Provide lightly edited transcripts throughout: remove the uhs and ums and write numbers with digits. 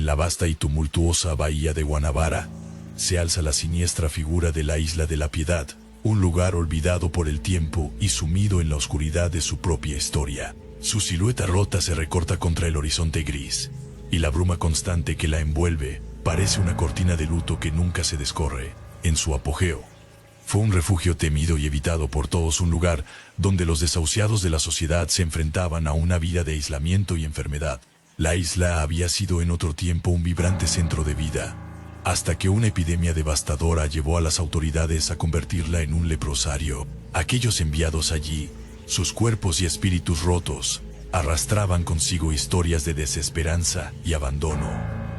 En la vasta y tumultuosa bahía de Guanabara, se alza la siniestra figura de la Isla de la Piedad, un lugar olvidado por el tiempo y sumido en la oscuridad de su propia historia. Su silueta rota se recorta contra el horizonte gris, y la bruma constante que la envuelve parece una cortina de luto que nunca se descorre. En su apogeo, fue un refugio temido y evitado por todos, un lugar donde los desahuciados de la sociedad se enfrentaban a una vida de aislamiento y enfermedad. La isla había sido en otro tiempo un vibrante centro de vida, hasta que una epidemia devastadora llevó a las autoridades a convertirla en un leprosario. Aquellos enviados allí, sus cuerpos y espíritus rotos, arrastraban consigo historias de desesperanza y abandono.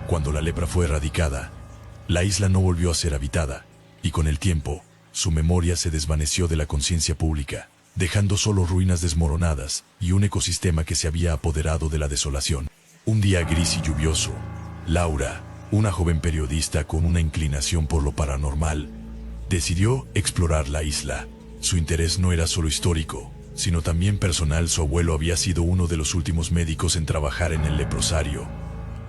Cuando la lepra fue erradicada, la isla no volvió a ser habitada, y con el tiempo, su memoria se desvaneció de la conciencia pública, dejando solo ruinas desmoronadas y un ecosistema que se había apoderado de la desolación. Un día gris y lluvioso, Laura, una joven periodista con una inclinación por lo paranormal, decidió explorar la isla. Su interés no era solo histórico, sino también personal. Su abuelo había sido uno de los últimos médicos en trabajar en el leprosario,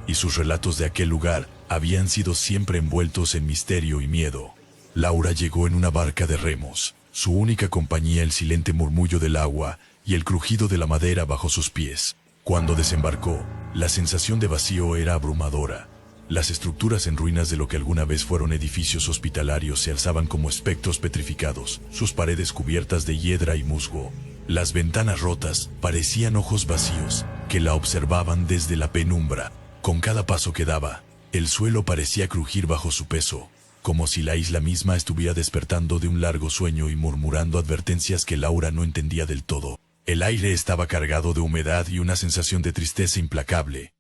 y sus relatos de aquel lugar habían sido siempre envueltos en misterio y miedo. Laura llegó en una barca de remos, su única compañía el silente murmullo del agua y el crujido de la madera bajo sus pies. Cuando desembarcó, la sensación de vacío era abrumadora. Las estructuras en ruinas de lo que alguna vez fueron edificios hospitalarios se alzaban como espectros petrificados, sus paredes cubiertas de hiedra y musgo. Las ventanas rotas parecían ojos vacíos que la observaban desde la penumbra. Con cada paso que daba, el suelo parecía crujir bajo su peso, como si la isla misma estuviera despertando de un largo sueño y murmurando advertencias que Laura no entendía del todo. El aire estaba cargado de humedad y una sensación de tristeza implacable.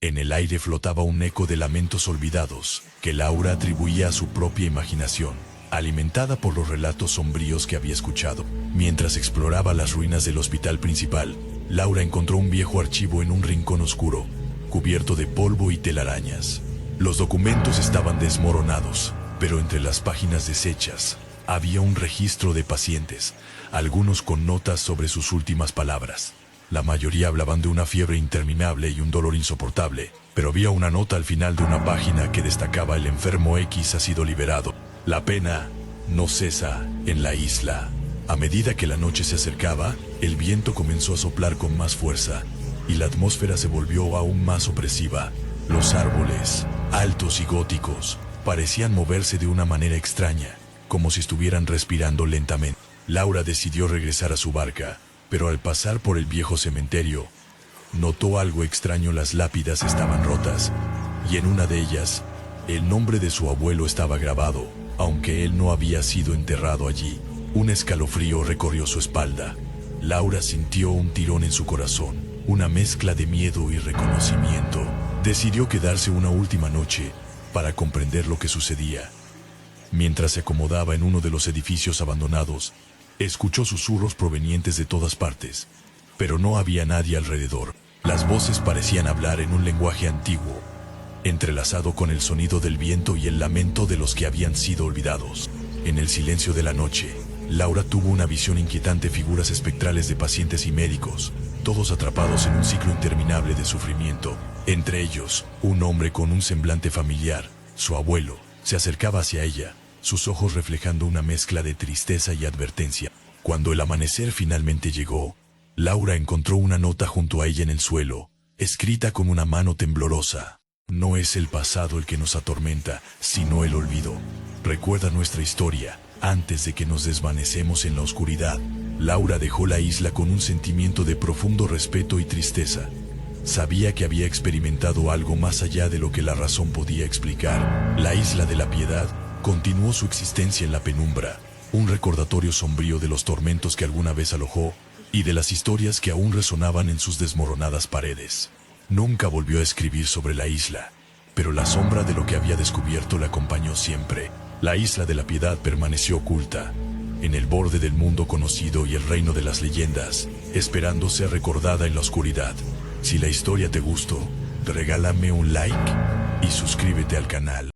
En el aire flotaba un eco de lamentos olvidados, que Laura atribuía a su propia imaginación, alimentada por los relatos sombríos que había escuchado. Mientras exploraba las ruinas del hospital principal, Laura encontró un viejo archivo en un rincón oscuro, cubierto de polvo y telarañas. Los documentos estaban desmoronados, pero entre las páginas deshechas había un registro de pacientes, algunos con notas sobre sus últimas palabras. La mayoría hablaban de una fiebre interminable y un dolor insoportable, pero había una nota al final de una página que destacaba: el enfermo X ha sido liberado. La pena no cesa en la isla. A medida que la noche se acercaba, el viento comenzó a soplar con más fuerza, y la atmósfera se volvió aún más opresiva. Los árboles, altos y góticos, parecían moverse de una manera extraña, como si estuvieran respirando lentamente. Laura decidió regresar a su barca, pero al pasar por el viejo cementerio, notó algo extraño. Las lápidas estaban rotas, y en una de ellas, el nombre de su abuelo estaba grabado, aunque él no había sido enterrado allí. Un escalofrío recorrió su espalda. Laura sintió un tirón en su corazón, una mezcla de miedo y reconocimiento. Decidió quedarse una última noche para comprender lo que sucedía. Mientras se acomodaba en uno de los edificios abandonados, escuchó susurros provenientes de todas partes, pero no había nadie alrededor. Las voces parecían hablar en un lenguaje antiguo, entrelazado con el sonido del viento y el lamento de los que habían sido olvidados. En el silencio de la noche, Laura tuvo una visión inquietante: figuras espectrales de pacientes y médicos, todos atrapados en un ciclo interminable de sufrimiento. Entre ellos, un hombre con un semblante familiar, su abuelo, se acercaba hacia ella, sus ojos reflejando una mezcla de tristeza y advertencia. Cuando el amanecer finalmente llegó, Laura encontró una nota junto a ella en el suelo, escrita con una mano temblorosa. No es el pasado el que nos atormenta, sino el olvido. Recuerda nuestra historia, antes de que nos desvanecemos en la oscuridad. Laura dejó la isla con un sentimiento de profundo respeto y tristeza. Sabía que había experimentado algo más allá de lo que la razón podía explicar. La Isla de la Piedad continuó su existencia en la penumbra, un recordatorio sombrío de los tormentos que alguna vez alojó y de las historias que aún resonaban en sus desmoronadas paredes. Nunca volvió a escribir sobre la isla, pero la sombra de lo que había descubierto la acompañó siempre. La Isla de la Piedad permaneció oculta, en el borde del mundo conocido y el reino de las leyendas, esperando ser recordada en la oscuridad. Si la historia te gustó, regálame un like y suscríbete al canal.